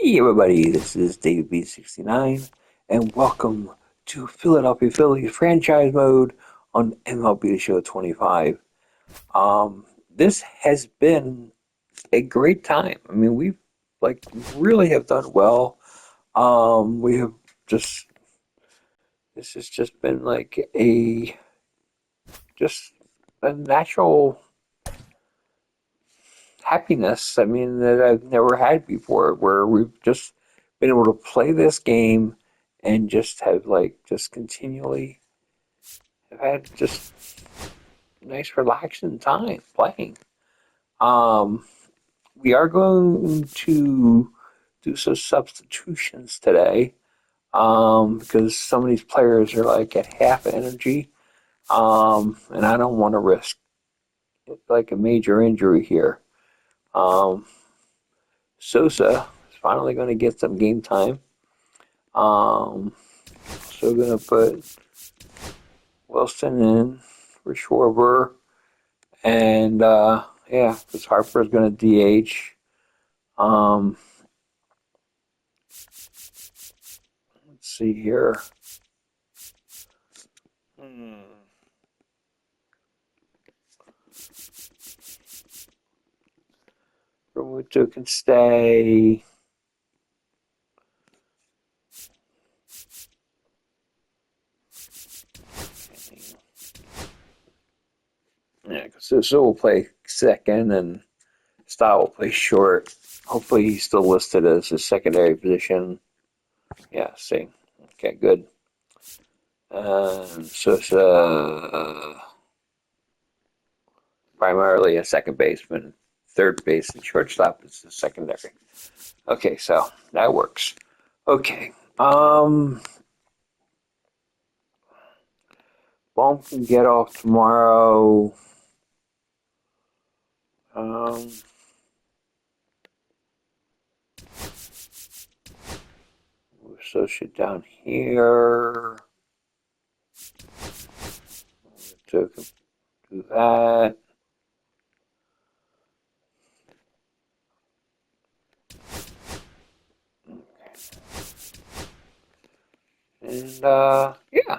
Hey everybody, this is Dave B69 and welcome to Philadelphia Phillies franchise mode on MLB The Show 25. This has been a great time. I mean, we've really have done well. We have just this has just been just a natural happiness. I mean, that I've never had before, where we've just been able to play this game and just have just continually have had just nice relaxing time playing. Um, we are going to do some substitutions today, because some of these players are at half energy, and I don't want to risk a major injury here. Um, Sosa is finally going to get some game time. So we're going to put Wilson in for Schwarber. And, yeah, because Harper's going to DH. Let's see here. Romuto can stay. Yeah, because so will play second and Stott will play short. Hopefully he's still listed as his secondary position. Yeah, see. Okay, good. Sosa, primarily a second baseman. Third base and shortstop is the secondary. Okay, so that works. Okay. Ball can get off tomorrow. Associate down here. To do that. And yeah,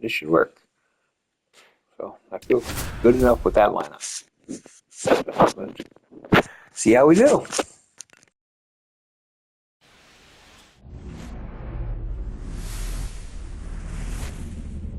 this should work. So I feel good enough with that lineup. See how we do.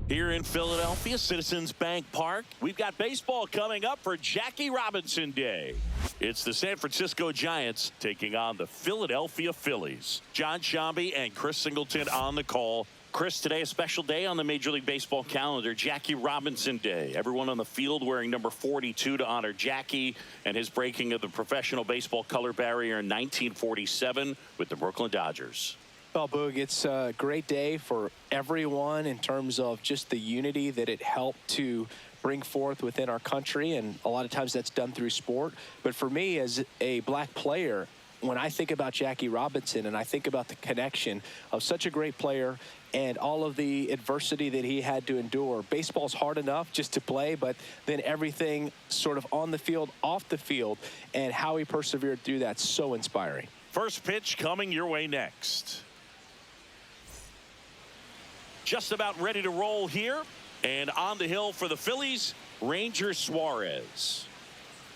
Here in Philadelphia, Citizens Bank Park, we've got baseball coming up for Jackie Robinson Day. It's the San Francisco Giants taking on the Philadelphia Phillies. John Shambi and Chris Singleton on the call. Chris, today a special day on the Major League Baseball calendar, Jackie Robinson Day. Everyone on the field wearing number 42 to honor Jackie and his breaking of the professional baseball color barrier in 1947 with the Brooklyn Dodgers. Well, Boog, it's a great day for everyone in terms of just the unity that it helped to bring forth within our country, and a lot of times that's done through sport. But for me, as a black player, when I think about Jackie Robinson and I think about the connection of such a great player and all of the adversity that he had to endure, baseball's hard enough just to play, but then everything sort of on the field, off the field, and how he persevered through that, so inspiring. First pitch coming your way next. Just about ready to roll here. And on the hill for the Phillies, Ranger Suarez.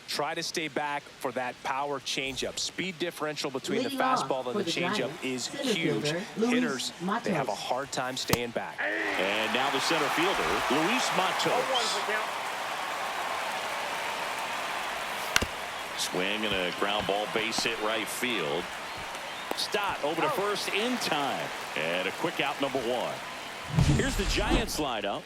Try to stay back for that power changeup. Speed differential between the fastball and the changeup is huge. Hitters, they have a hard time staying back. And now the center fielder, Luis Matos. Swing and a ground ball, base hit right field. Stott over to first in time. And a quick out, number one. Here's the Giants lineup.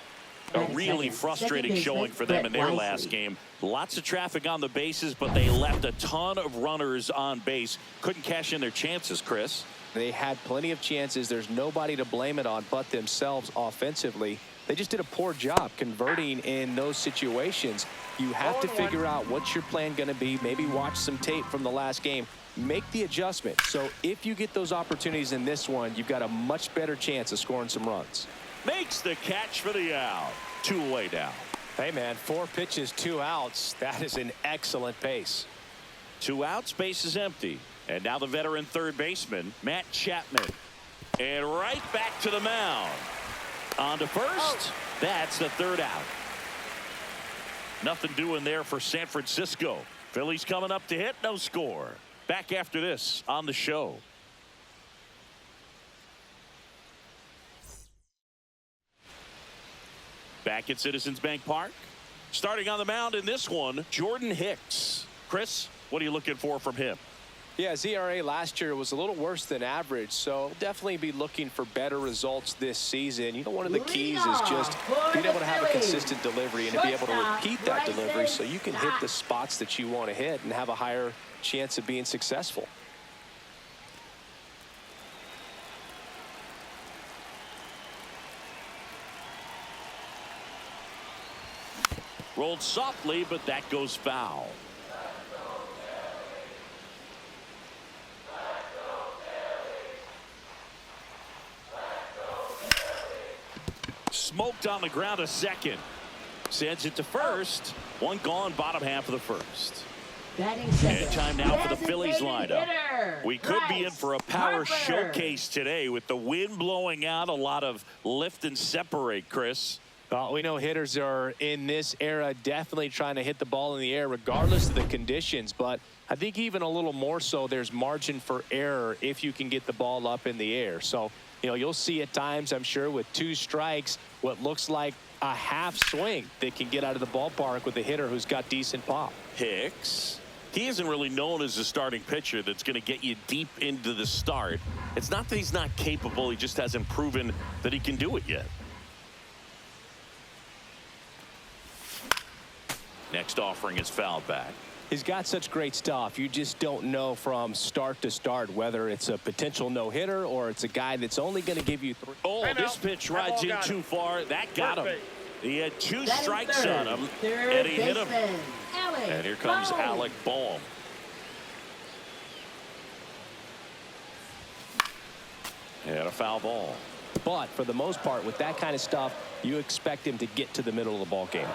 A really frustrating showing for them in their last game. Lots of traffic on the bases, but they left a ton of runners on base. Couldn't cash in their chances, Chris. They had plenty of chances. There's nobody to blame it on but themselves offensively. They just did a poor job converting in those situations. You have to figure out what's your plan going to be. Maybe watch some tape from the last game. Make the adjustment. So if you get those opportunities in this one, you've got a much better chance of scoring some runs. Makes the catch for the out. 2 away down. Hey, man, 4 pitches, 2 outs. That is an excellent pace. 2 outs, base is empty. And now the veteran third baseman, Matt Chapman. And right back to the mound. On to first. That's the third out. Nothing doing there for San Francisco. Phillies coming up to hit, no score. Back after this on the show. Back at Citizens Bank Park. Starting on the mound in this one, Jordan Hicks. Chris, what are you looking for from him? Yeah, his ERA last year was a little worse than average, so definitely be looking for better results this season. You know, one of the keys is just being able to have a consistent delivery and to be able to repeat that delivery so you can hit the spots that you want to hit and have a higher chance of being successful. Rolled softly, but that goes foul. Smoked on the ground a second. Sends it to first. One gone, bottom half of the first. And time now for the Phillies lineup. We could be in for a power showcase today with the wind blowing out. A lot of lift and separate, Chris. Well, we know hitters are in this era definitely trying to hit the ball in the air regardless of the conditions, but I think even a little more so there's margin for error if you can get the ball up in the air. So, you know, you'll see at times, I'm sure, with 2 strikes, what looks like a half swing that can get out of the ballpark with a hitter who's got decent pop. Hicks. He isn't really known as a starting pitcher that's going to get you deep into the start. It's not that he's not capable. He just hasn't proven that he can do it yet. Next offering is fouled back. He's got such great stuff. You just don't know from start to start whether it's a potential no-hitter or it's a guy that's only going to give you 3. Oh, this pitch rides in too far. That got him. He had 2 strikes on him, and he hit him. And here comes Alec Bohm. And a foul ball. But for the most part, with that kind of stuff, you expect him to get to the middle of the ball game.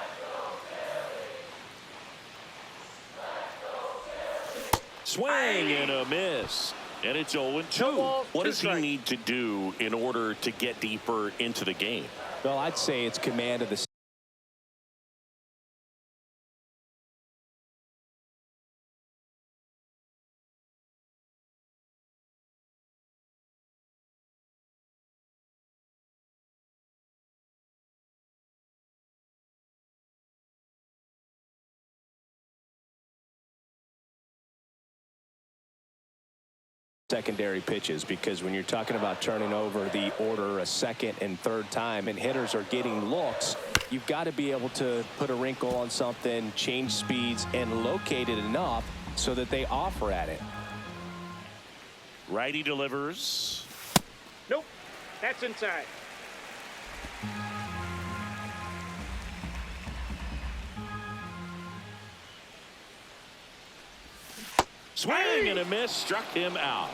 Swing and a miss. And it's 0-2. What does he need to do in order to get deeper into the game? Well, I'd say it's command of the secondary pitches, because when you're talking about turning over the order a second and third time and hitters are getting looks, you've got to be able to put a wrinkle on something, change speeds, and locate it enough so that they offer at it. Righty delivers. Nope, that's inside. Swing and a miss, struck him out.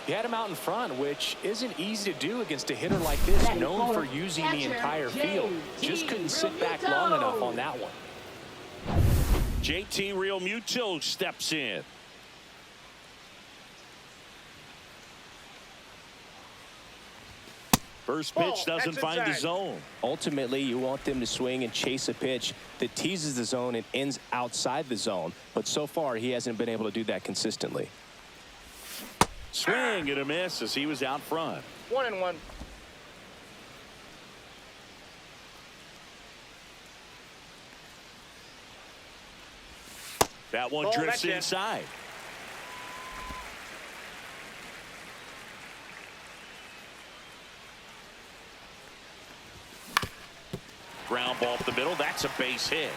He had him out in front, which isn't easy to do against a hitter like this, known for using the entire field. Just couldn't sit back long enough on that one. JT Realmuto steps in. First pitch doesn't find the zone. Ultimately, you want them to swing and chase a pitch that teases the zone and ends outside the zone. But so far, he hasn't been able to do that consistently. Swing and a miss as he was out front. 1-1. That one drifts inside. Ground ball up the middle. That's a base hit.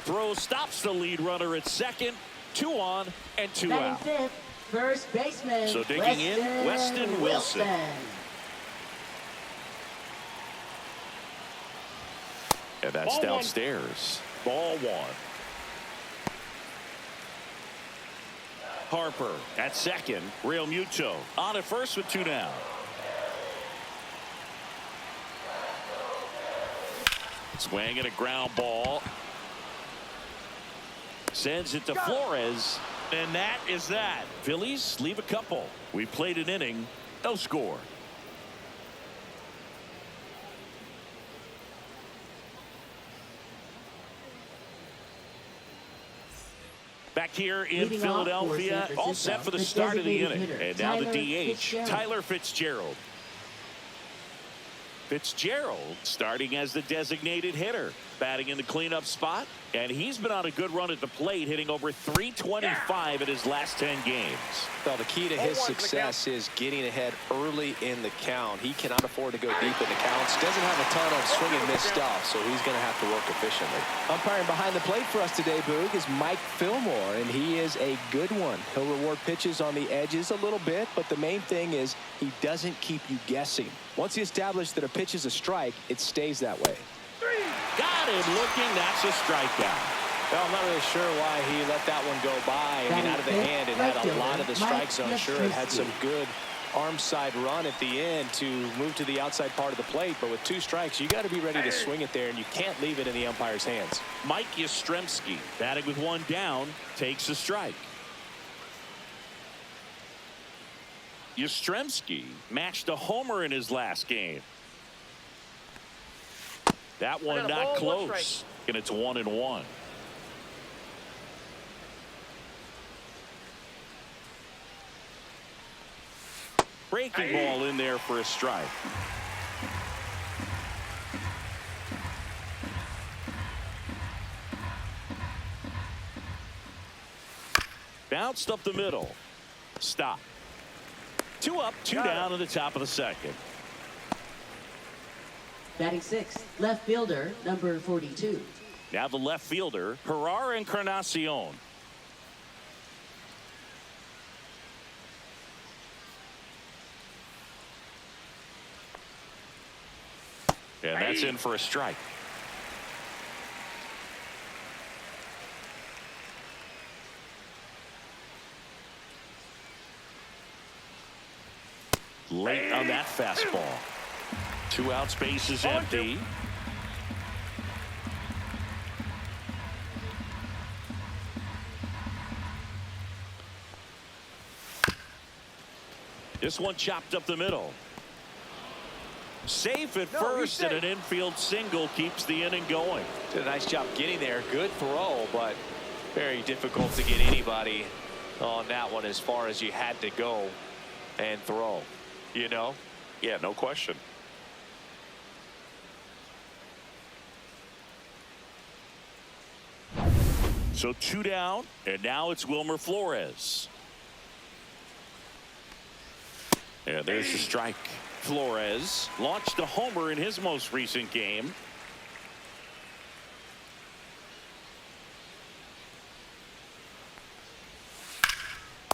Throw stops the lead runner at second. 2 on and 2 out. First baseman. So digging in, Weston Wilson. And that's Ball downstairs. Ball 1. Harper at second. Realmuto on at first with 2 down. Swing and a ground ball. Sends it to Flores. And that is that. Phillies leave a couple. We played an inning. No score. Back here in Leading off for Philadelphia, San all set Francisco, for the the start of the designated inning. hitter, And now the Tyler DH, Fitzgerald. Tyler Fitzgerald. Fitzgerald starting as the designated hitter, batting in the cleanup spot, and he's been on a good run at the plate, hitting over .325 in his last 10 games. Well, the key to his success is getting ahead early in the count. He cannot afford to go deep in the counts. Doesn't have a ton of swing and miss stuff, so he's going to have to work efficiently. Umpiring behind the plate for us today, Boog, is Mike Fillmore, and he is a good one. He'll reward pitches on the edges a little bit, but the main thing is he doesn't keep you guessing. Once he established that a pitch is a strike, it stays that way. Got him looking. That's a strikeout. Well, I'm not really sure why he let that one go by. I mean, out of the hand, it had a lot of the strike zone. Sure, it had some good arm side run at the end to move to the outside part of the plate, but with 2 strikes, you got to be ready to swing it there, and you can't leave it in the umpire's hands. Mike Yastrzemski, batting with 1 down, takes a strike. Yastrzemski matched a homer in his last game. That one not close, and it's 1-1. Breaking ball in there for a strike. Bounced up the middle. Stop. 2 up, 2 down in the top of the second. Batting 6th, left fielder, number 42. Now the left fielder, Herrera Encarnacion. And that's in for a strike. Late on that fastball. 2 outs, base is empty. This one chopped up the middle. Safe at first, and an infield single keeps the inning going. Did a nice job getting there. Good throw, but very difficult to get anybody on that one as far as you had to go and throw. You know? Yeah, no question. So 2 down, and now it's Wilmer Flores. And there's the strike. Flores launched a homer in his most recent game.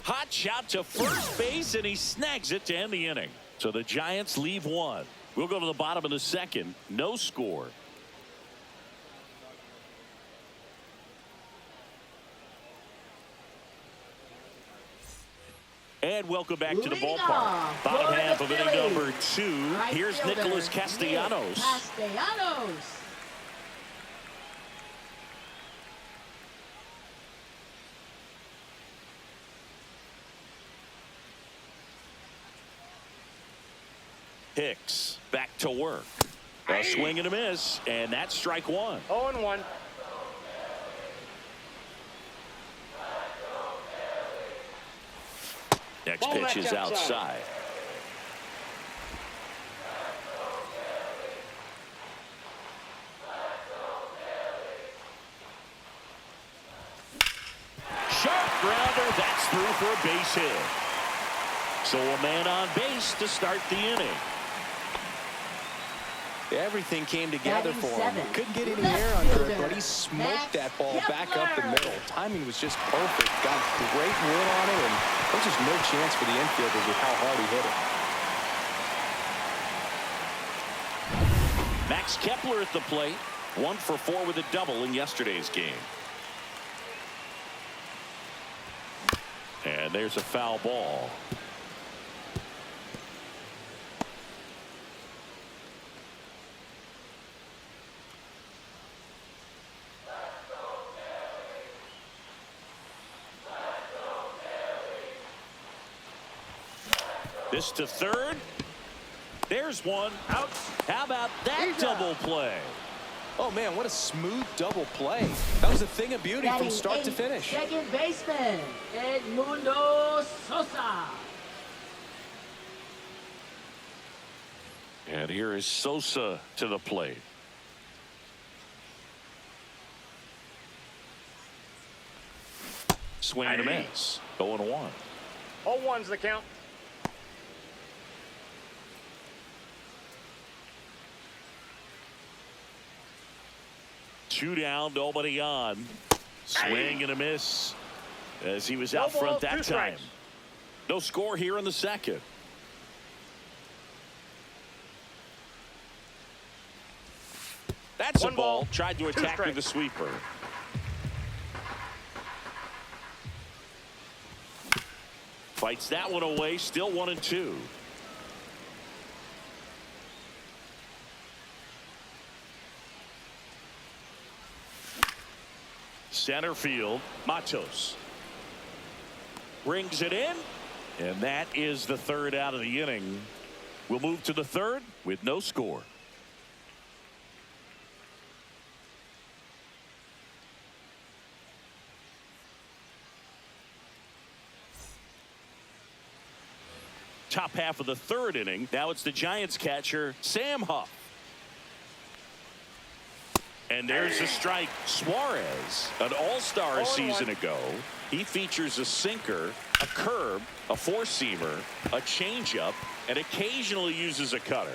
Hot shot to first base, and he snags it to end the inning. So the Giants leave 1. We'll go to the bottom of the second. No score. And welcome back to the Leading ballpark. off Bottom for half the of inning Phillies. number 2. Right Here's fielder, Nicholas Castellanos. Nick Castellanos. Hicks back to work. A swing and a miss, and that's strike 1. 0-1. Next Ball pitch back is outside. outside. Sharp grounder, that's through for a base hit. So a man on base to start the inning. Everything came together Batting for him. 7th, Couldn't get any left air under it, fielder, but he smoked Max that ball back up the Kepler. middle. Timing was just perfect. Got great wood on it, and there's just no chance for the infielders with how hard he hit it. Max Kepler at the plate. 1 for 4 with a double in yesterday's game. And there's a foul ball. This to third. There's one. Out. How about that double play? Oh, man, what a smooth double play. That was a thing of beauty from start to finish. Second baseman, Edmundo Sosa. And here is Sosa to the plate. Swing and a miss. 0-1. 0-1's the count. Two down, nobody on. Swing and a miss as he was out No front balls, that 2 time. strikes. No score here in the second. That's a 1 ball. ball, Tried to 2 attack with strikes. the sweeper. Fights that one away. Still 1-2. Center field, Matos brings it in, and that is the third out of the inning. We'll move to the third with no score. Top half of the third inning. Now it's the Giants catcher, Sam Huff. And there's a strike. Suarez, an all-star a season ago. He features a sinker, a curve, a four-seamer, a changeup, and occasionally uses a cutter.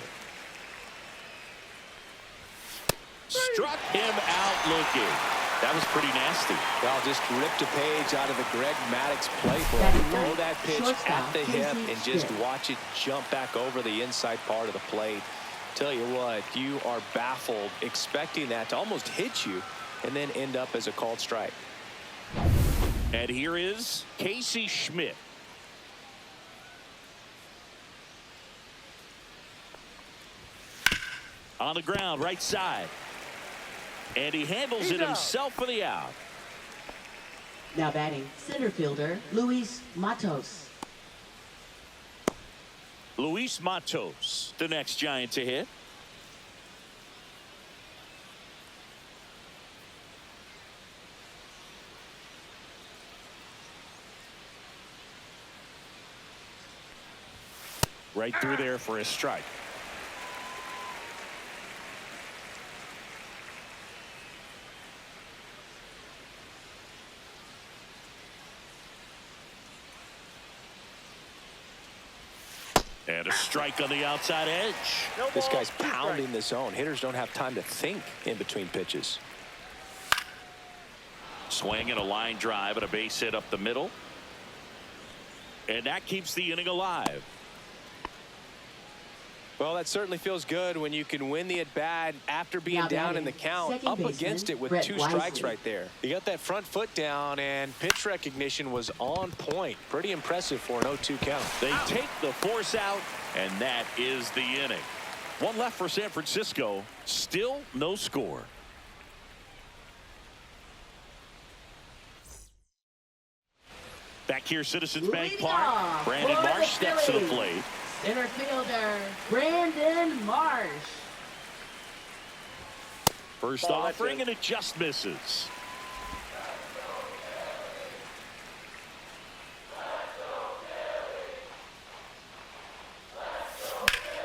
Struck him out looking. That was pretty nasty. Well, just ripped a page out of the Greg Maddux playbook. Batting Throw ninth, that pitch shortstop, at the hip Casey and just Smith. watch it jump back over the inside part of the plate. Tell you what, you are baffled expecting that to almost hit you and then end up as a called strike. And here is Casey Schmidt. On the ground, right side. And he handles it himself for the out. Now batting, center fielder, Luis Matos. Luis Matos, the next Giant to hit. Right through there for a strike. And a strike on the outside edge. No This balls, guy's 2 strikes. pounding the zone. Hitters don't have time to think in between pitches. Swing and a line drive and a base hit up the middle. And that keeps the inning alive. Well, that certainly feels good when you can win the at-bat after being Now down in the batting, count, second up baseman, against it with Brett 2 strikes Wisely. right there. You got that front foot down, and pitch recognition was on point. Pretty impressive for an 0-2 count. They take the force out, and that is the inning. One left for San Francisco. Still no score. Back here, Citizens Bank Leading Park. off Brandon for the Marsh steps to the Phillies. plate. Center fielder, Brandon Marsh. First Ball, that's offering, it. and it just misses.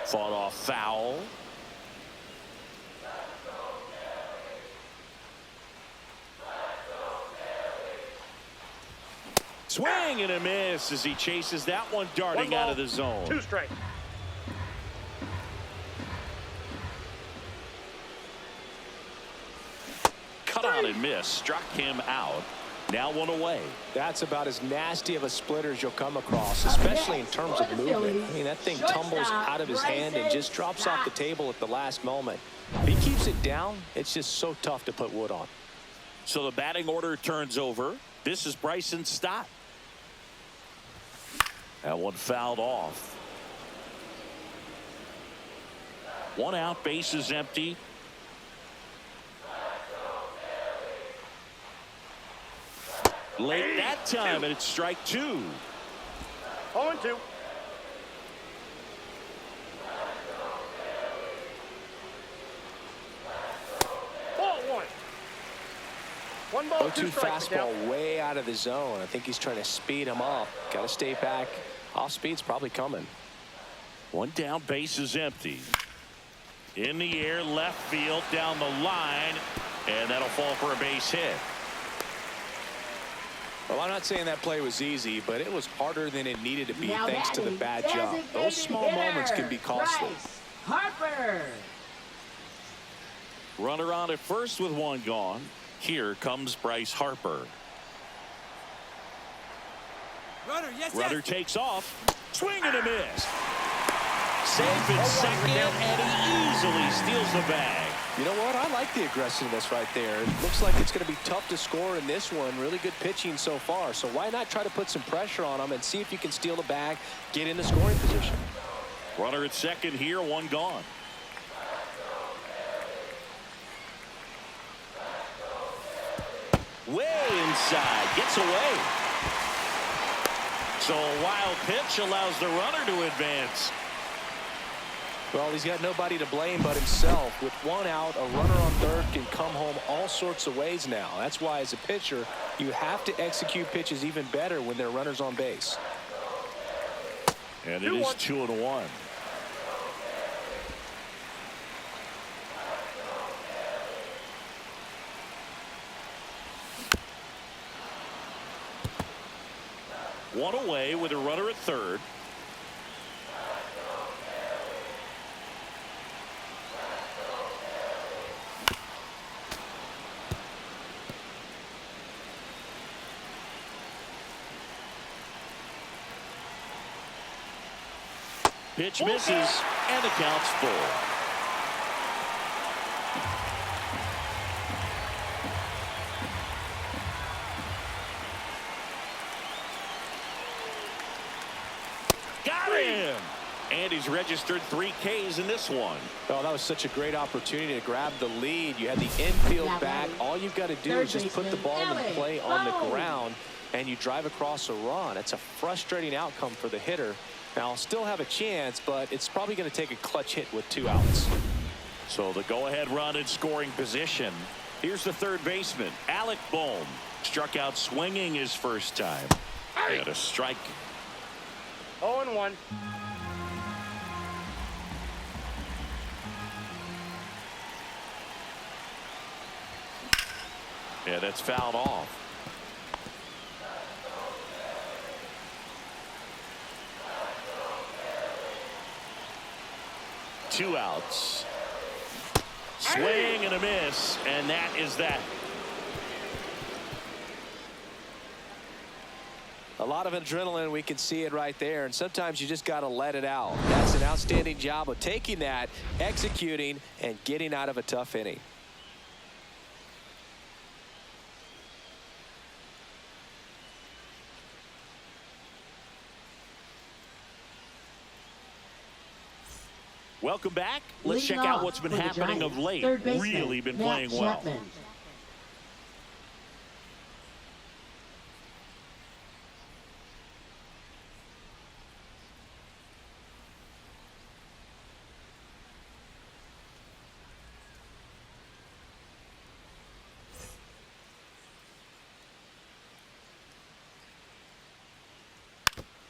Fought off foul. Swing and a miss as he chases that one darting 1 ball, out of the zone. 2 strikes. Cut on and miss. Struck him out. Now 1 away. That's about as nasty of a splitter as you'll come across, especially in terms of movement. I mean, that thing tumbles out of his hand and just drops off the table at the last moment. If he keeps it down, it's just so tough to put wood on. So the batting order turns over. This is Bryson Stott. That one fouled off. 1 out, base is empty. Late that time, and it's strike 2. 0-2. One ball, 0-2 two strikes to count. fastball way out of the zone. I think he's trying to speed him up. Got to stay back. Off speed's probably coming. One down, base is empty. In the air, left field, down the line, and that'll fall for a base hit. Well, I'm not saying that play was easy, but it was harder than it needed to be Now thanks to the batting, bad job. Those designated small moments can be hitter, costly. Bryce Harper. Runner on at first with one gone. Here comes Bryce Harper. Runner takes off. Swing and a miss. Safe at second, and he easily steals the bag. You know what? I like the aggressiveness right there. It looks like it's going to be tough to score in this one. Really good pitching so far. So why not try to put some pressure on him and see if you can steal the bag, get in the scoring position. Runner at second here, one gone. Way inside, gets away. So a wild pitch allows the runner to advance. Well, he's got nobody to blame but himself. With one out, a runner on third can come home all sorts of ways now. That's why, as a pitcher, you have to execute pitches even better when there are runners on base. And it is 2-1. One away with a runner at third. Pitch misses, and the count's full. Got him! And he's registered 3 Ks in this one. Oh, that was such a great opportunity to grab the lead. You had the infield back. All you've got to do is just put the ball in play on the ground, and you drive across a run. It's a frustrating outcome for the hitter. Now, I'll still have a chance, but it's probably going to take a clutch hit with 2 outs. So the go-ahead run in scoring position. Here's the third baseman, Alec Bohm. Struck out swinging his first time. And a strike. 0-1. Yeah, that's fouled off. Two outs. Swing and a miss, and that is that. A lot of adrenaline, we can see it right there, and sometimes you just got to let it out. That's an outstanding job of taking that, executing, and getting out of a tough inning. Welcome back. Let's check out what's been happening of late. Really been playing well.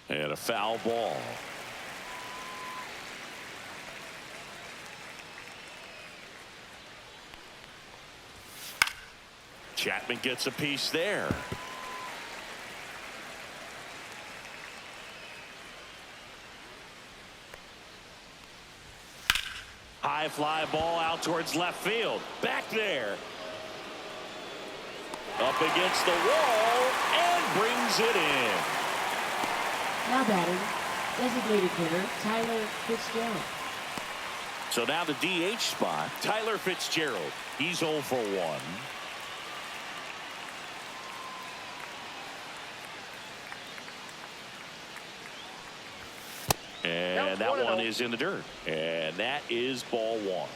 And a foul ball. Chapman gets a piece there. High fly ball out towards left field. Back there. Up against the wall and brings it in. Now batting, designated hitter Tyler Fitzgerald. So now the DH spot, Tyler Fitzgerald. He's 0 for 1. And that one is in the dirt. And that is ball 1.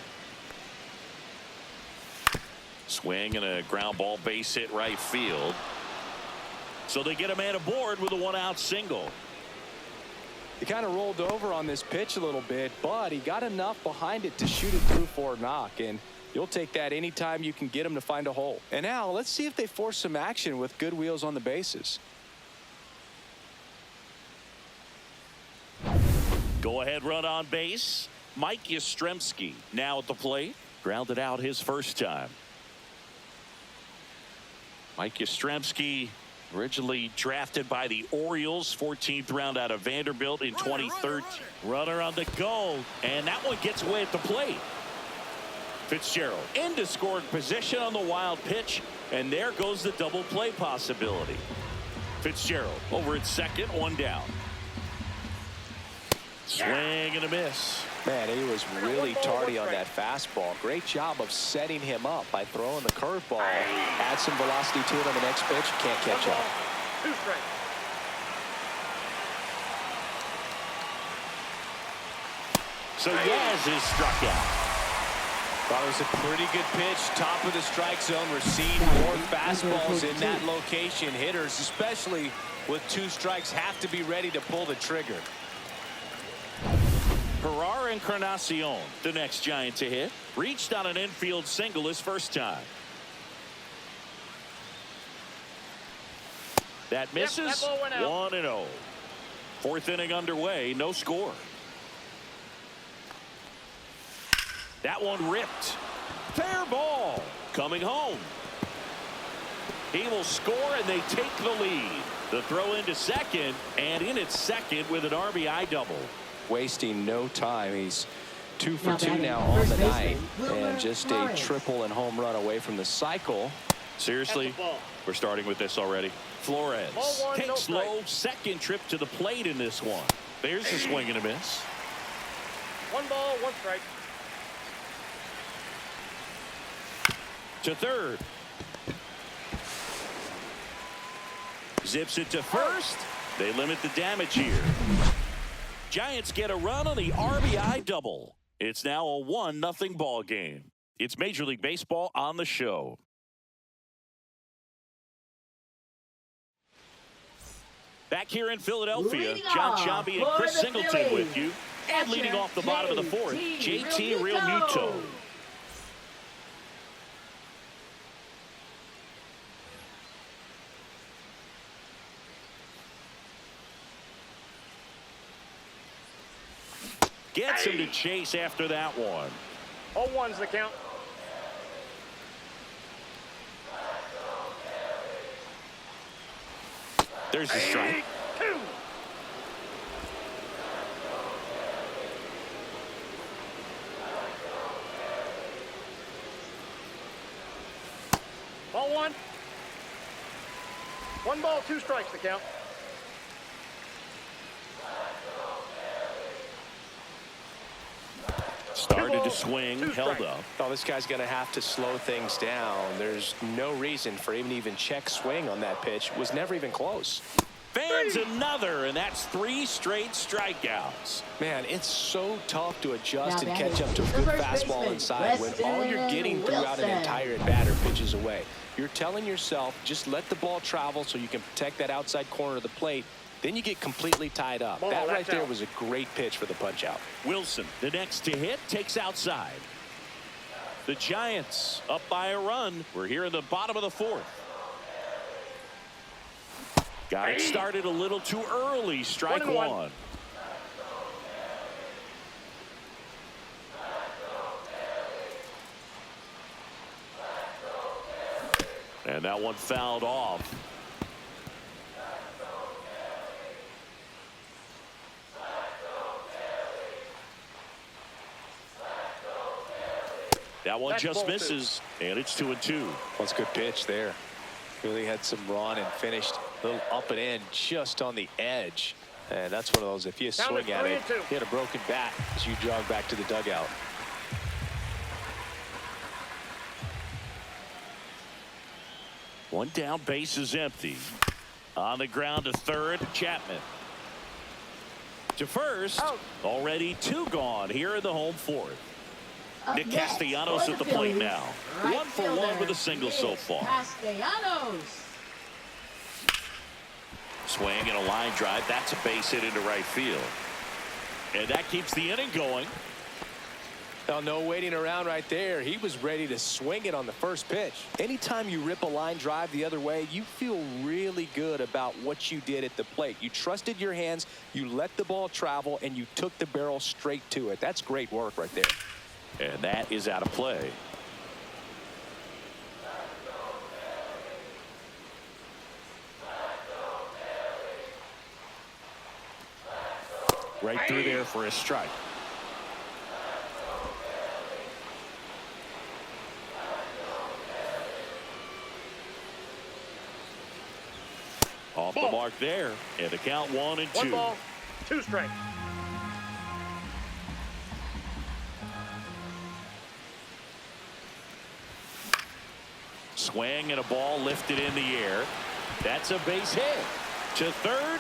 Swing and a ground ball base hit right field. So they get a man aboard with a 1-out single. He kind of rolled over on this pitch a little bit, but he got enough behind it to shoot it through for a knock. And You'll take that anytime you can get them to find a hole. And now let's see if they force some action with good wheels on the bases. Go ahead run on base. Mike Yastrzemski now at the plate. Grounded out his first time. Mike Yastrzemski, originally drafted by the Orioles, 14th round out of Vanderbilt in 2013. Runner on the go, and that one gets away at the plate. Fitzgerald into scoring position on the wild pitch, and there goes the double play possibility. Fitzgerald over at second, one down. Swing and a miss. Man, he was really tardy on that fastball. Great job of setting him up by throwing the curveball. Add some velocity to it on the next pitch. Can't catch up. 2 strikes. So Yaz is struck out. That was a pretty good pitch. Top of the strike zone. We're seeing more fastballs in that location. Hitters, especially with 2 strikes, have to be ready to pull the trigger. Herrera Encarnacion, the next Giant to hit. Reached on an infield single his first time. That misses. that ball went out. 1-0. 4th inning underway, no score. That one ripped. Fair ball. Coming home. He will score and they take the lead. The throw into second, and in at second with an RBI double. Wasting no time. He's 2 for 2 now on the night, and just a triple and home run away from the cycle. Seriously, we're starting with this already. Flores Ball 1, no takes strike. low, second trip to the plate in this one. There's a swing and a miss. 1 ball, 1 strike. To third. Zips it to first. They limit the damage here. Giants get a run on the RBI double. It's now a 1-0 ball game. It's Major League Baseball on the show. Back here in Philadelphia, John Sciambi and Chris Singleton with you. And leading off the bottom of the 4th, JT Realmuto. Gets him to chase after that one. 0-1's the count. There's the strike. 2. Ball 1. 1 ball, 2 strikes the count. Started to swing, 2 held strikes. up. Oh, this guy's going to have to slow things down. There's no reason for him to even check swing on that pitch. Was never even close. Fans another, and that's 3 straight strikeouts. Man, it's so tough to adjust and catch up to a good fastball inside when all you're getting throughout an entire at-bat are pitches away. You're telling yourself, just let the ball travel so you can protect that outside corner of the plate. Then you get completely tied up. Ball, that right that's there out. was a great pitch for the punch-out. Wilson, the next to hit, takes outside. The Giants up by a run. We're here in the bottom of the 4th. Got it started a little too early. Strike 1-1. 1. And that one fouled off. That one That's just ball 2. misses, and it's 2-2. That's a good pitch there. Really had some run and finished a little up and in just on the edge. And that's one of those, if you Down to swing at it, 3-2. you hit a broken bat as you jog back to the dugout. One down, base is empty. On the ground to third, Chapman. To first, Out. already 2 gone here in the home 4th. Nick next Castellanos for at the the plate Phillies, now. right 1 for 1 fielder, with a single so Nick far. Castellanos. Swing and a line drive. That's a base hit into right field. And that keeps the inning going. Well, no waiting around right there. He was ready to swing it on the first pitch. Anytime you rip a line drive the other way, you feel really good about what you did at the plate. You trusted your hands, you let the ball travel, and you took the barrel straight to it. That's great work right there. And that is out of play. Right through there for a strike. Off the mark there, and the count 1-2. 1 ball, 2 strikes. Swing and a ball lifted in the air. That's a base hit to third,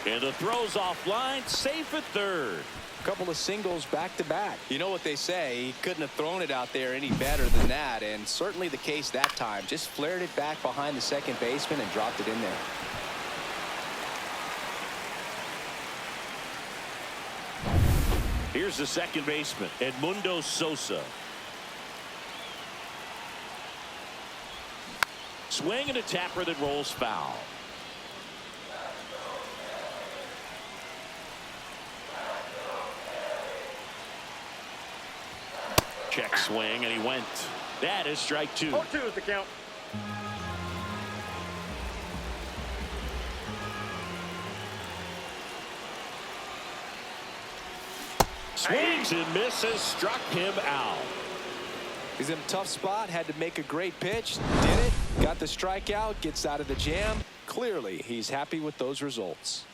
and the throw's offline, safe at third. Couple of singles back-to-back. You know what they say, he couldn't have thrown it out there any better than that, and certainly the case that time. Just flared it back behind the second baseman and dropped it in there. Here's the second baseman, Edmundo Sosa. Swing and a tapper that rolls foul. Check swing, and he went. That is strike 2. 0-2 is the count. Swings and misses, struck him out. He's in a tough spot, had to make a great pitch, did it, got the strikeout, gets out of the jam. Clearly, he's happy with those results.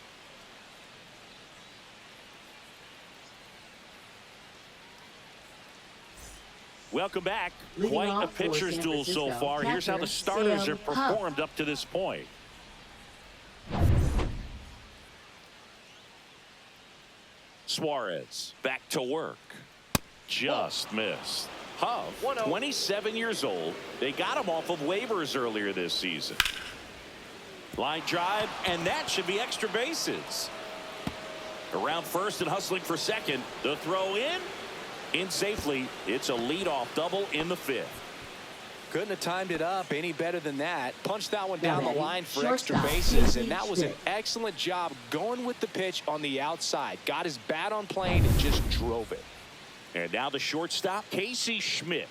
Welcome back. Leading Quite a off for pitcher's San duel so Francisco, far. Here's how the catcher, starters Sam have performed up to this point. Suarez back to work. Just missed. Huff, 1-0. 27 years old. They got him off of waivers earlier this season. Line drive, and that should be extra bases. Around first and hustling for second. The throw in safely. It's a leadoff double in the 5th. Couldn't have timed it up any better than that. Punched that one down the ready. line for extra Shortstop, bases, and Casey that was an Schmidt. excellent job going with the pitch on the outside. Got his bat on plane and just drove it. And now the shortstop, Casey Schmidt.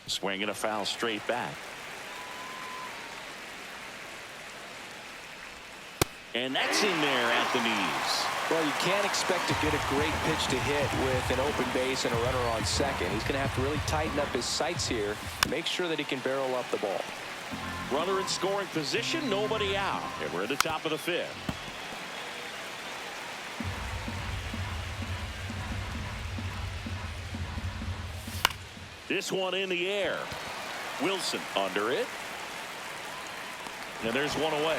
Swinging a foul straight back. And that's in there at the knees. Well, you can't expect to get a great pitch to hit with an open base and a runner on second. He's going to have to really tighten up his sights here, make sure that he can barrel up the ball. Runner in scoring position, nobody out. And we're at the top of the 5th. This one in the air. Wilson under it. And there's one away.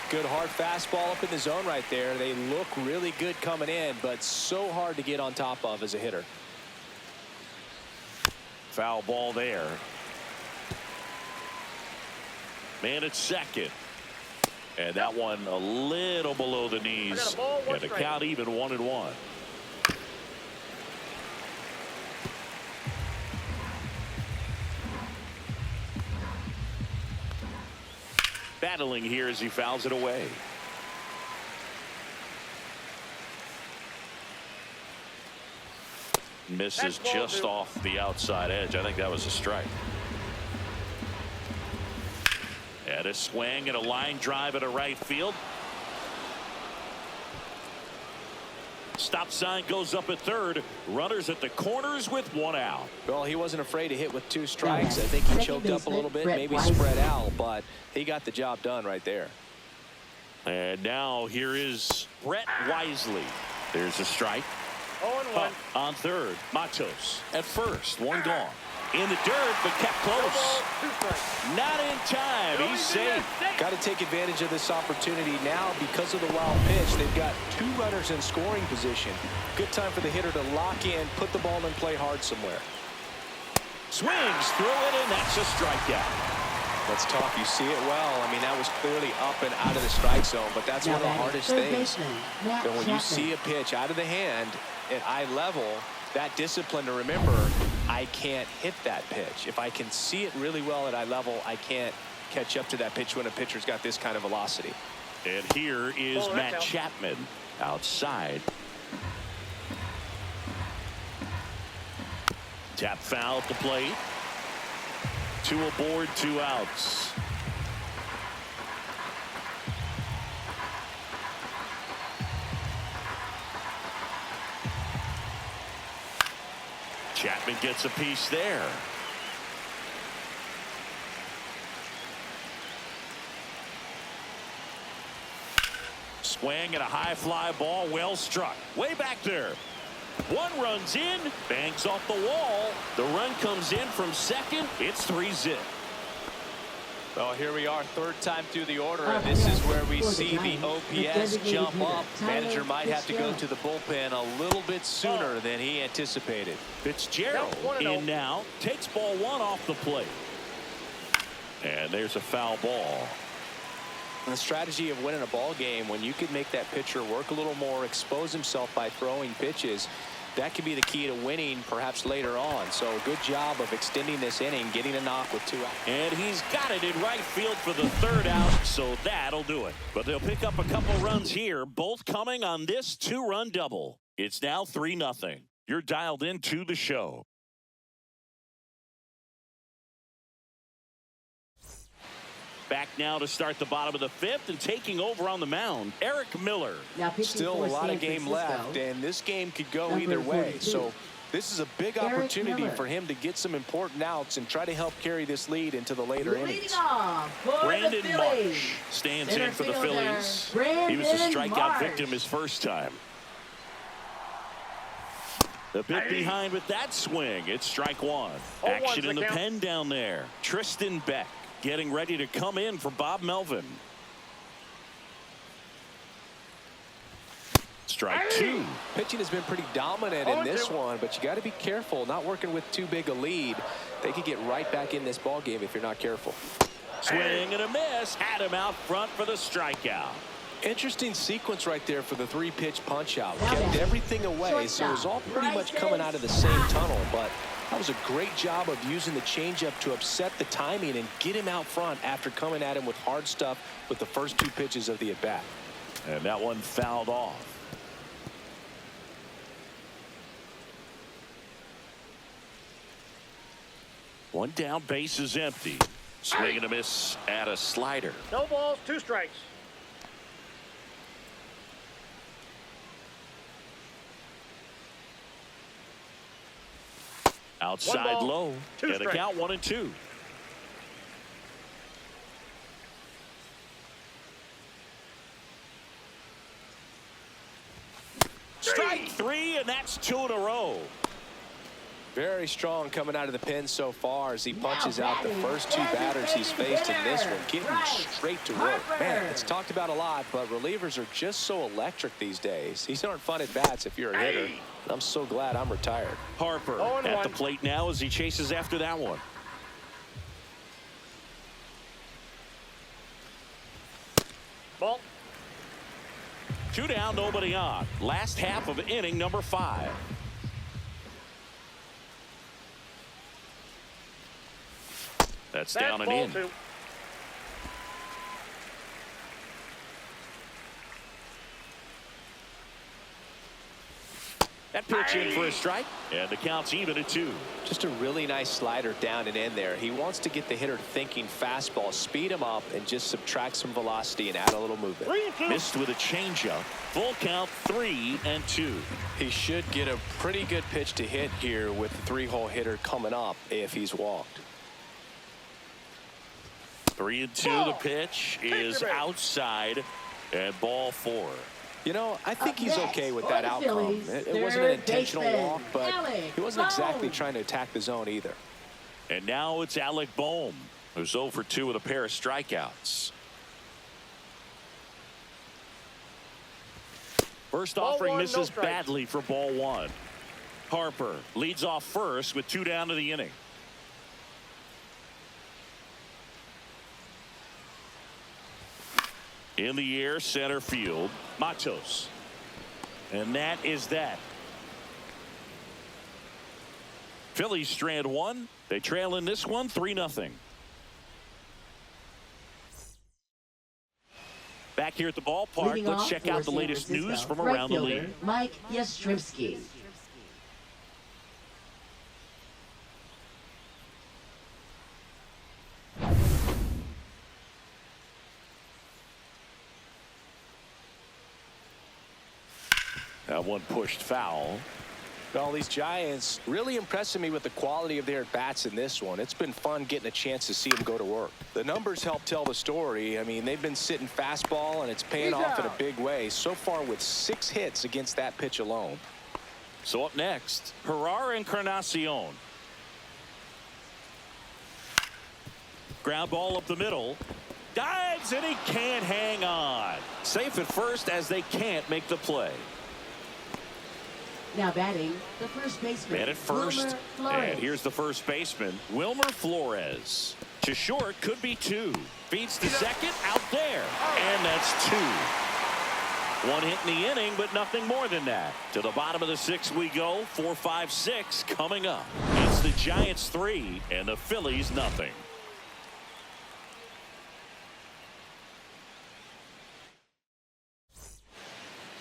Good hard fastball up in the zone right there. They look really good coming in, but so hard to get on top of as a hitter. Foul ball there. Man at second. And that one a little below the knees. I got a ball, 1 And the strike. count even 1-1. Battling here as he fouls it away. Misses That's ball just 2. off the outside edge. I think that was a strike. And a swing and a line drive at a right field. Stop sign goes up at third. Runners at the corners with 1 out. Well, he wasn't afraid to hit with 2 strikes. I think he Second choked up a little bit, baseman, maybe Brett spread Weiss. out, but he got the job done right there. And now here is Brett Wisely. There's a strike. 0-1. On third, Matos at first, 1 gone. In the dirt, but kept No close. ball, 2 strikes. Not in time. He's safe. Got to take advantage of this opportunity now because of the wild pitch. They've got 2 runners in scoring position. Good time for the hitter to lock in, put the ball in play hard somewhere. Swings through it, and that's a strikeout. That's tough. You see it well. I mean, that was clearly up and out of the strike zone, but that's Now one of the batting hardest third things. baseman, Matt And when you Chapman. see a pitch out of the hand, at eye level, that discipline to remember I can't hit that pitch. If I can see it really well at eye level, I can't catch up to that pitch when a pitcher's got this kind of velocity. And here is Matt Chapman outside. Tap foul at the plate. 2 aboard, 2 outs. Chapman gets a piece there. Swing and a high fly ball, well struck. Way back there. 1 runs in, banks off the wall. The run comes in from second. It's 3-zip. Well, here we are, 3rd time through the order, and this is where we see the OPS jump up. Manager might have to go to the bullpen a little bit sooner than he anticipated. Fitzgerald in now, takes ball 1 off the plate. And there's a foul ball. And the strategy of winning a ball game, when you can make that pitcher work a little more, expose himself by throwing pitches, that could be the key to winning perhaps later on. So good job of extending this inning, getting a knock with 2 outs. And he's got it in right field for the 3rd out, so that'll do it. But they'll pick up a couple runs here, both coming on this 2-run double. It's now 3-0. You're dialed into the show. Back now to start the bottom of the 5th, and taking over on the mound, Eric Miller. Still a lot of game left, and this game could go either way. So this is a big opportunity for him to get some important outs and try to help carry this lead into the later innings. Brandon Marsh stands in for the Phillies. He was a strikeout victim his first time. A bit behind with that swing. It's strike 1. Action in the pen down there. Tristan Beck getting ready to come in for Bob Melvin. Strike 2. Pitching has been pretty dominant in this one, but you got to be careful, not working with too big a lead. They could get right back in this ball game if you're not careful. Swing and a miss. Had him out front for the strikeout. Interesting sequence right there for the 3-pitch punch out. Kept everything away, so it was all pretty much coming out of the same tunnel, but that was a great job of using the changeup to upset the timing and get him out front after coming at him with hard stuff with the first 2 pitches of the at-bat. And that one fouled off. One down, base is empty. Swing and a miss at a slider. No balls, 2 strikes. Outside low. And the count 1-2. Strike 3, and that's 2 in a row. Very strong coming out of the pen so far as he punches out the first 2 batters he's faced in this one, getting straight to work. Man, it's talked about a lot, but relievers are just so electric these days. These aren't fun at bats if you're a hitter. And I'm so glad I'm retired. Harper at the plate now as he chases after that one. Ball. 2 down, nobody on. Last half of inning number 5. That's down and in. 2. That pitch in for a strike, and the count's even at 2. Just a really nice slider down and in there. He wants to get the hitter thinking fastball, speed him up, and just subtract some velocity and add a little movement. Missed with a changeup. Full count, 3-2. He should get a pretty good pitch to hit here with the 3-hole hitter coming up if he's walked. 3-2. The pitch is outside, and ball 4. You know, I think he's okay with that outcome. It wasn't an intentional walk, but he wasn't exactly trying to attack the zone either. And now it's Alec Bohm, who's 0 for 2 with a pair of strikeouts. First offering misses badly for ball 1. Harper leads off first with 2 down to the inning. In the air, center field, Matos. And that is that. Phillies strand one. They trail in this one 3-0. Back here at the ballpark, Leading let's off check for out the San latest Francisco, news from right around the fielder league. Mike Yastrzemski. That one pushed foul. Well, these Giants really impressing me with the quality of their at-bats in this one. It's been fun getting a chance to see them go to work. The numbers help tell the story. I mean, they've been sitting fastball, and it's paying off in a big way. So far with 6 hits against that pitch alone. So up next, Herrera Encarnacion. Ground ball up the middle. Dives, and he can't hang on. Safe at first as they can't make the play. Now batting, the first baseman. Man at first, Wilmer Flores. and here's the first baseman, Wilmer Flores. To short, could be 2. Feeds to second, out there, and that's 2. 1 hit in the inning, but nothing more than that. To the bottom of the 6th we go. 4, 5, 6 coming up. It's the Giants 3 and the Phillies nothing.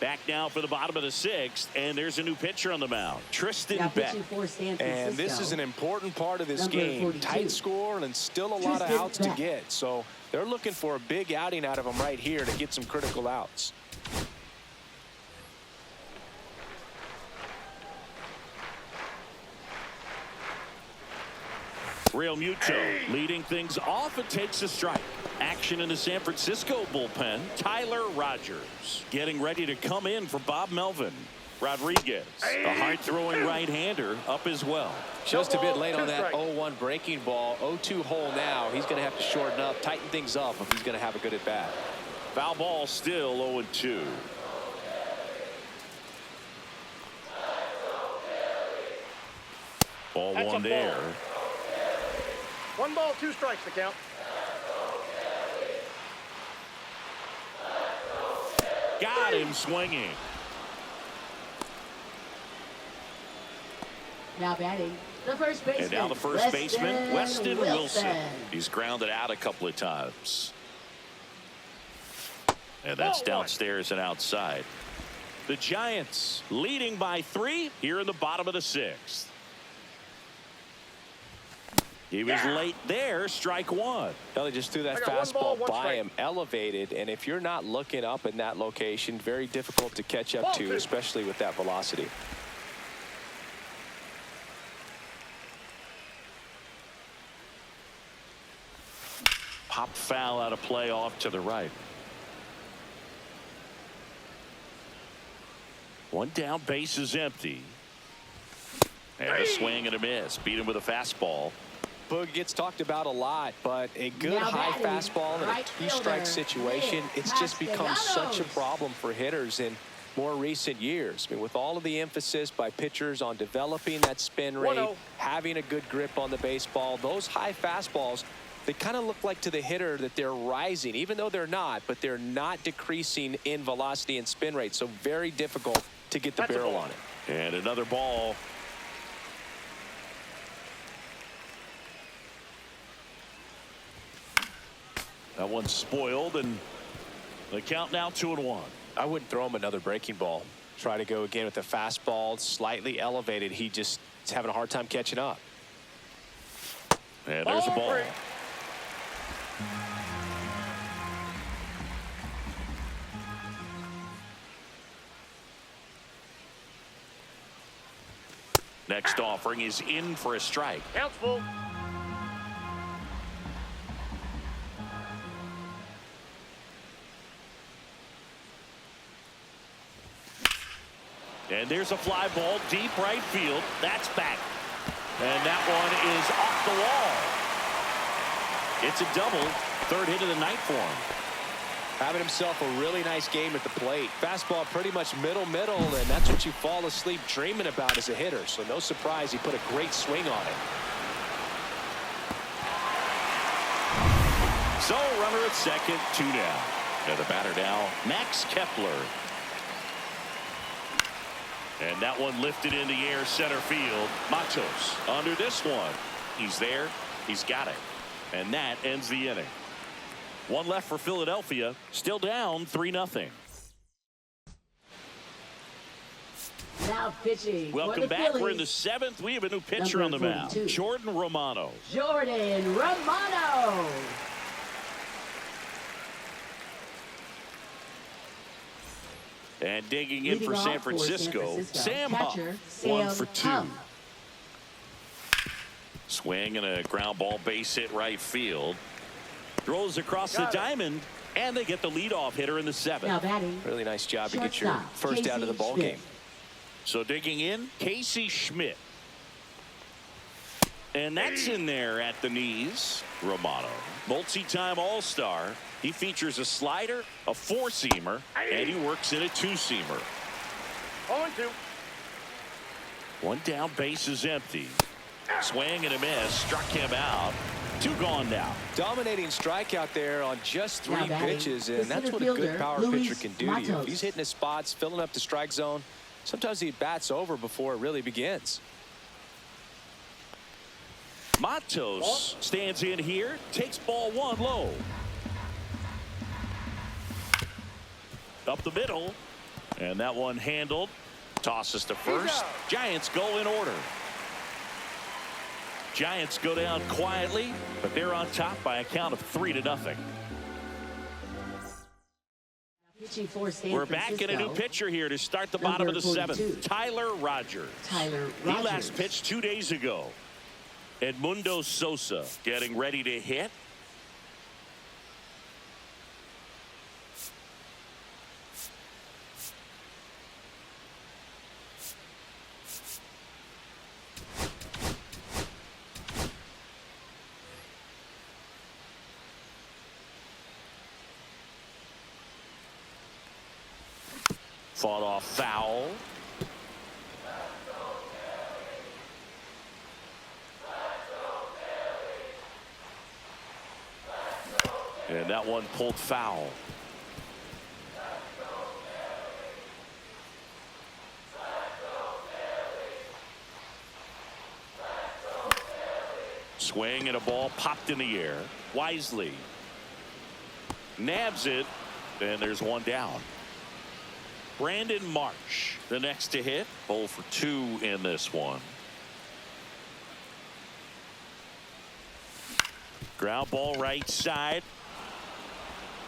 Back now for the bottom of the 6th, and there's a new pitcher on the mound, Tristan Now Beck. pitching for San And Francisco. this is an important part of this Number game. 42. Tight score and still a lot of Tristan outs to Beck. get. So they're looking for a big outing out of them right here to get some critical outs. Real Muto leading things off and takes a strike. Action in the San Francisco bullpen. Tyler Rogers getting ready to come in for Bob Melvin. Rodriguez, a hard-throwing right-hander, up as well. Just a bit late on 2 that strikes. 0-1 breaking ball. 0-2 hole now. He's going to have to shorten up, tighten things up if he's going to have a good at-bat. Foul ball still 0-2. Ball That's a one ball. there. 1 ball, 2 strikes to count. Got him swinging. Now batting, the first baseman. And now the first baseman, Weston Wilson. He's grounded out a couple of times. And that's Ball 1. downstairs and outside. The Giants leading by 3 here in the bottom of the 6th. He was late there, strike 1. They just threw that I got 1 ball, fastball 1 by strike. him, elevated, and if you're not looking up in that location, very difficult to catch up Ball to, 2. especially with that velocity. Pop foul out of play off to the right. 1 down, base is empty. And a swing and a miss. Beat him with a fastball. Boog gets talked about a lot, but a good Now high batting, fastball in a right 2-strike fielder, situation, it's just become such a Castellanos. problem for hitters in more recent years. I mean, with all of the emphasis by pitchers on developing that spin rate, 1-0. having a good grip on the baseball, those high fastballs, they kind of look like to the hitter that they're rising, even though they're not, but they're not decreasing in velocity and spin rate. So very difficult to get the That's a barrel ball. on it. And another ball. That one's spoiled, and the count now 2-1. I wouldn't throw him another breaking ball. Try to go again with the fastball, slightly elevated. He just is having a hard time catching up. And there's a ball. 3. Next offering is in for a strike. Counts full. And there's a fly ball deep right field. That's back. And that one is off the wall. It's a double. 3rd hit of the night for him. Having himself a really nice game at the plate. Fastball pretty much middle, and that's what you fall asleep dreaming about as a hitter. So no surprise he put a great swing on it. So runner at second, 2 down. And the batter now, Max Kepler. And that one lifted in the air center field. Matos under this one. He's there. He's got it. And that ends the inning. One left for Philadelphia. Still down 3-0. Now pitching. Welcome for the back. Phillies. We're in the 7th. We have a new pitcher on the mound. 42. Jordan Romano. Jordan Romano. And digging in Leading for off San Francisco, Sam catcher, Huff. Sam 1 for 2. Huff. Swing and a ground ball base hit right field. Throws across the diamond, and they get the leadoff hitter in the 7th. Now batting. Really nice job to get your Shortstop, first out of the Casey ball Schmidt. game. So digging in, Casey Schmidt. And that's in there at the knees. Romano, multi-time All-Star. He features a slider, a 4-seamer, and he works in a 2-seamer. 0-2. One down, base is empty. Swing and a miss, struck him out. 2 gone now. Dominating strikeout there on just 3 Now batting, pitches, the and that's center what a good fielder, power Luis pitcher can do to you. Matos. If he's hitting his spots, filling up the strike zone, sometimes he bats over before it really begins. Matos stands in here, takes ball 1 low. Up the middle, and that one handled. Tosses to first. Giants go in order. Giants go down quietly, but they're on top by a count of 3-0. Pitching for San We're back in a new Francisco. pitcher here to start the bottom of the Number 7th. 42. Tyler Rogers. Tyler He Rogers. last pitched 2 days ago. Edmundo Sosa getting ready to hit. Fought off foul. And that one pulled foul. Swing and a ball popped in the air. Wisely nabs it, and there's 1 down. Brandon Marsh, the next to hit. 0 for 2 in this one. Ground ball right side.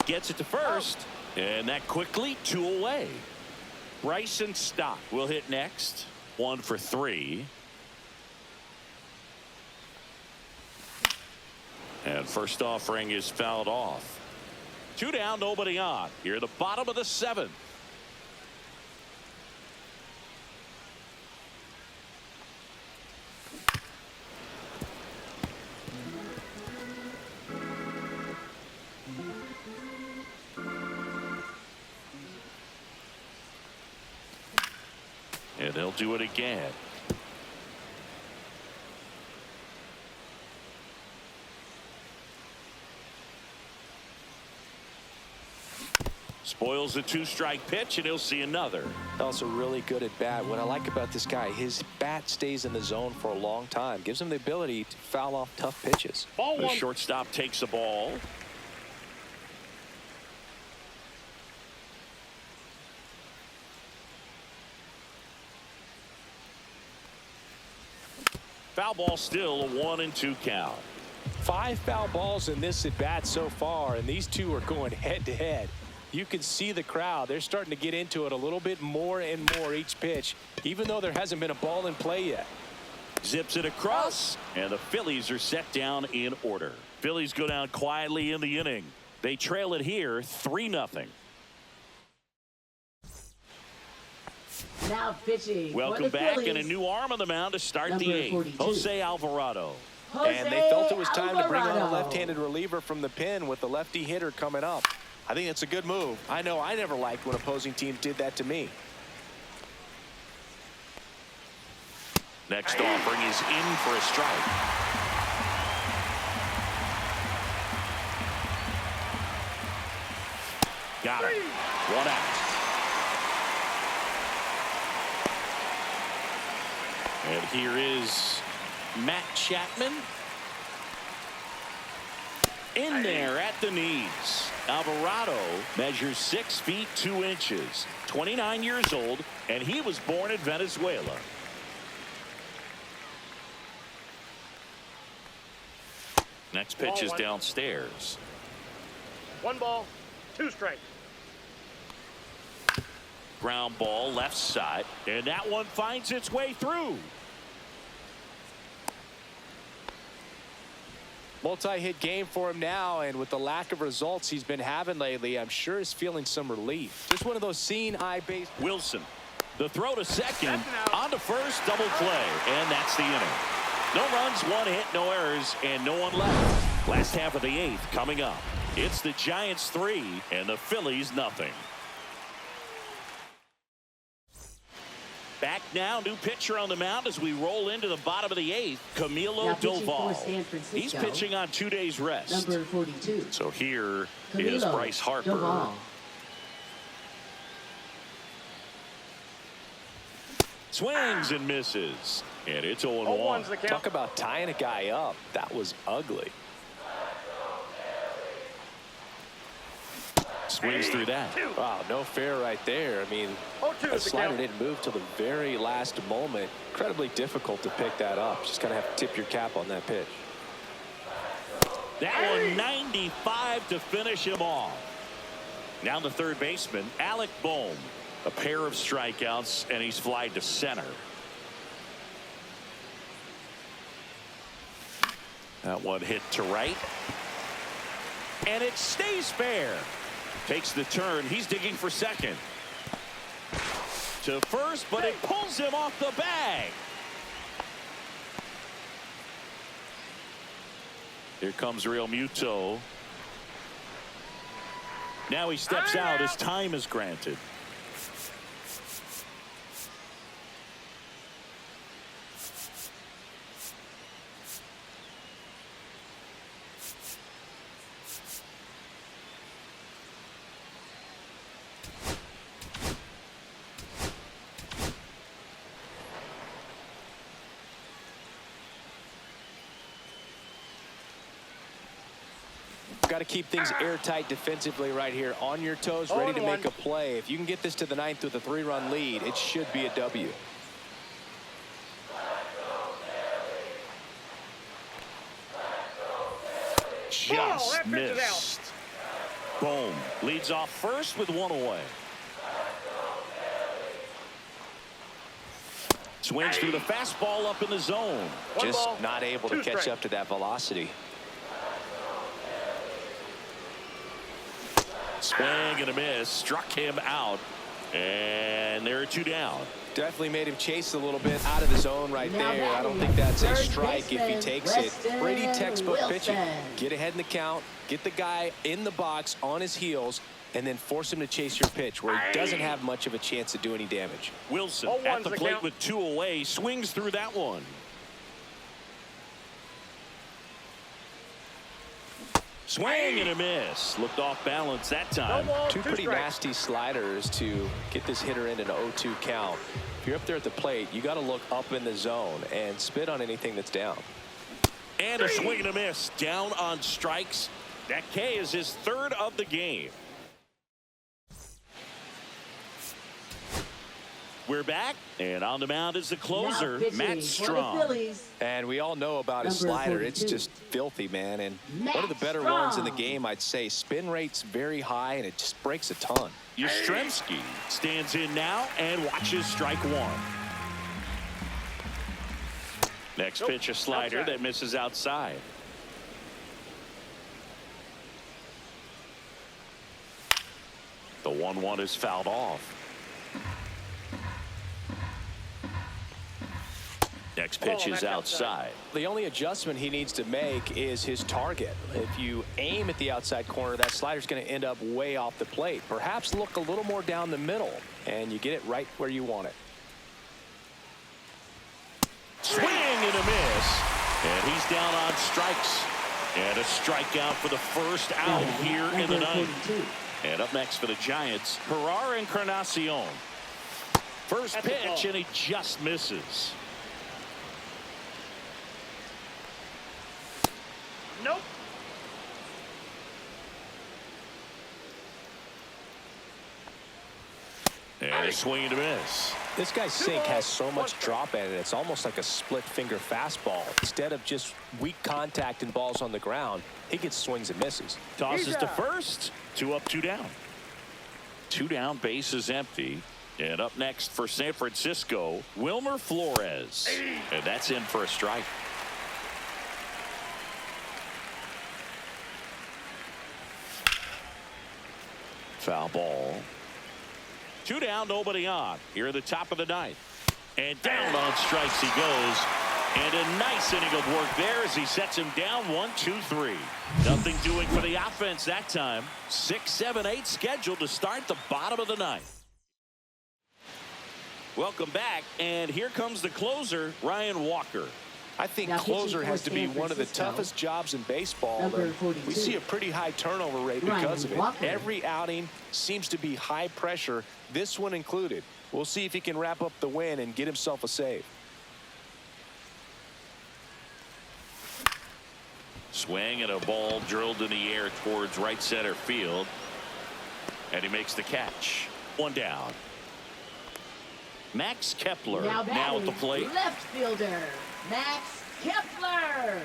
Gets it to first. And that quickly 2 away. Bryson Stott will hit next. 1 for 3. And first offering is fouled off. 2 down, nobody on. Here at the bottom of the 7th. And they'll do it again. Spoils the 2-strike pitch, and he'll see another. Also really good at bat. What I like about this guy, his bat stays in the zone for a long time. Gives him the ability to foul off tough pitches. The shortstop takes the ball. Foul ball, still a 1-2 count. 5 foul balls in this at bat so far, and these two are going head to head. You can see the crowd. They're starting to get into it a little bit more and more each pitch, even though there hasn't been a ball in play yet. Zips it across, and the Phillies are set down in order. Phillies go down quietly in the inning. They trail it here 3-0. Now pitching. Welcome for the back, Phillies. and a new arm on the mound to start Number the 8th. 42. Jose Alvarado. And they felt it was time to bring on a Alvarado. left-handed reliever from the pen with the lefty hitter coming up. I think it's a good move. I know I never liked when opposing teams did that to me. Next offering is in for a strike. Got it. 1 out. And here is Matt Chapman. In there at the knees. Alvarado measures 6 feet 2 inches, 29 years old, and he was born in Venezuela. Next pitch is downstairs. 1 ball, 2 strikes. Ground ball left side, and that one finds its way through. Multi-hit game for him now, and with the lack of results he's been having lately, I'm sure he's feeling some relief. Just one of those seeing eye base. Wilson, the throw to second, on to first, double play, and that's the inning. No runs, 1 hit, no errors, and no one left. Last half of the 8th coming up. It's the Giants 3 and the Phillies nothing. Back now, new pitcher on the mound as we roll into the bottom of the 8th, Camilo Doval. He's pitching on 2 days rest. Number 42. So here is Bryce Harper. Doval. Swings and misses. And it's 0-1. Talk about tying a guy up. That was ugly. Swings through that. Wow, no fair right there. I mean, the slider didn't move till the very last moment. Incredibly difficult to pick that up. Just kind of have to tip your cap on that pitch. That one 95 to finish him off. Now the third baseman, Alec Bohm. A pair of strikeouts, and he's flied to center. That one hit to right. And it stays fair. Takes the turn. He's digging for second. To first, but it pulls him off the bag. Here comes Real Muto. Now he steps out as time is granted. Got to keep things airtight defensively right here. On your toes, ready to make a play. If you can get this to the 9th with a 3-run lead, it should be a W. Just missed. Boom. Leads off first with 1 away. Swings through the fastball up in the zone. Just not able to catch up to that velocity. Swing and a miss. Struck him out. And there are 2 down. Definitely made him chase a little bit out of the zone right there. I don't think that's a strike if he takes it. Pretty textbook pitching. Get ahead in the count. Get the guy in the box on his heels. And then force him to chase your pitch where he doesn't have much of a chance to do any damage. Wilson at the plate with 2 away. Swings through that one. Swing and a miss. Looked off balance that time. Two pretty nasty sliders to get this hitter in an 0-2 count. If you're up there at the plate, you got to look up in the zone and spit on anything that's down. And a swing and a miss. Down on strikes. That K is his 3rd of the game. We're back, and on the mound is the closer, Matt Strong. And we all know about his slider. It's just filthy, man. And one of the better ones in the game, I'd say. Spin rate's very high, and it just breaks a ton. Yastrzemski stands in now and watches strike 1. Next pitch, a slider that misses outside. The 1-1 is fouled off. Next pitch is outside. The only adjustment he needs to make is his target. If you aim at the outside corner, that slider's going to end up way off the plate. Perhaps look a little more down the middle, and you get it right where you want it. Swing and a miss. And he's down on strikes. And a strikeout for the first out here in the 9th. And up next for the Giants, Herrera Encarnacion. First pitch, and he just misses. Nope. And a swing and a miss. This guy's sink has so much drop in it. It's almost like a split finger fastball. Instead of just weak contact and balls on the ground, he gets swings and misses. Tosses to first. 2 up, 2 down. 2 down, base is empty. And up next for San Francisco, Wilmer Flores. And that's in for a strike. Foul ball. 2 down, nobody on. Here at the top of the 9th. And down on strikes he goes. And a nice inning of work there as he sets him down 1, 2, 3. Nothing doing for the offense that time. 6, 7, 8 scheduled to start the bottom of the 9th. Welcome back, and here comes the closer, Ryan Walker. I think Now closer has to be pitching for one of the San Francisco, toughest jobs in baseball. number And 42, we see a pretty high turnover rate because of it. Walker. Every outing seems to be high pressure, this one included. We'll see if he can wrap up the win and get himself a save. Swing and a ball drilled in the air towards right center field. And he makes the catch. 1 down. Max Kepler now at the plate. Left fielder, Max Kepler.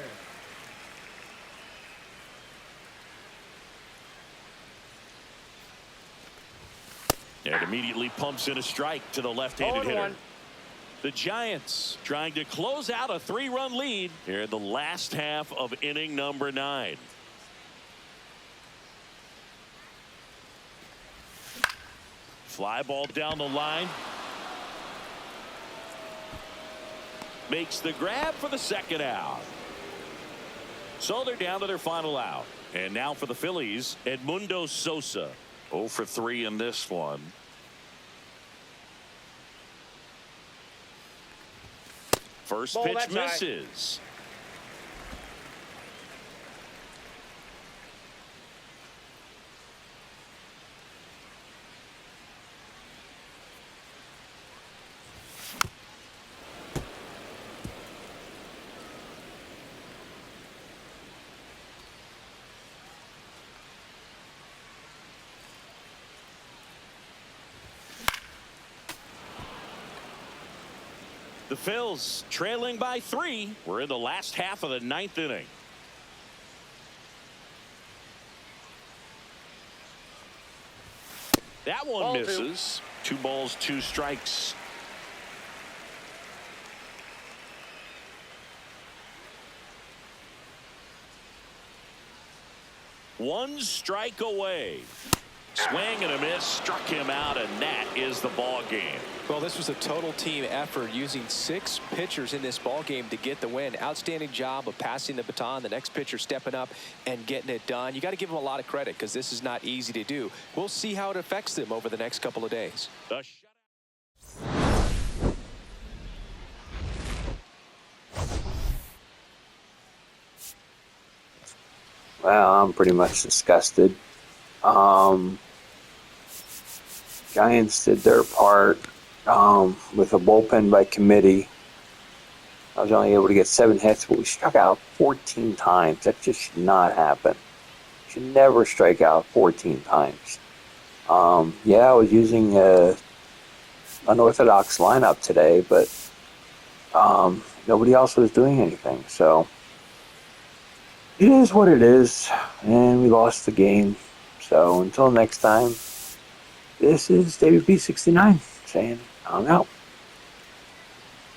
And immediately pumps in a strike to the left-handed hitter. 0-1. The Giants trying to close out a 3-run lead here in the last half of inning number 9. Fly ball down the line. Makes the grab for the second out. So they're down to their final out. And now for the Phillies, Edmundo Sosa. 0 for 3 in this one. First Ball, pitch that's high. misses. The Phils trailing by 3. We're in the last half of the 9th inning. That one Ball misses. 2 balls, 2 strikes. One strike away. Swing and a miss, struck him out, and that is the ball game. Well, this was a total team effort using 6 pitchers in this ball game to get the win. Outstanding job of passing the baton. The next pitcher stepping up and getting it done. You got to give them a lot of credit because this is not easy to do. We'll see how it affects them over the next couple of days. The Well, I'm pretty much disgusted. Giants did their part with a bullpen by committee. I was only able to get 7 hits, but we struck out 14 times. That just should not happen. You should never strike out 14 times. Yeah, I was using an unorthodox lineup today, but nobody else was doing anything. So it is what it is, and we lost the game. So until next time, this is David B69 saying I'm out.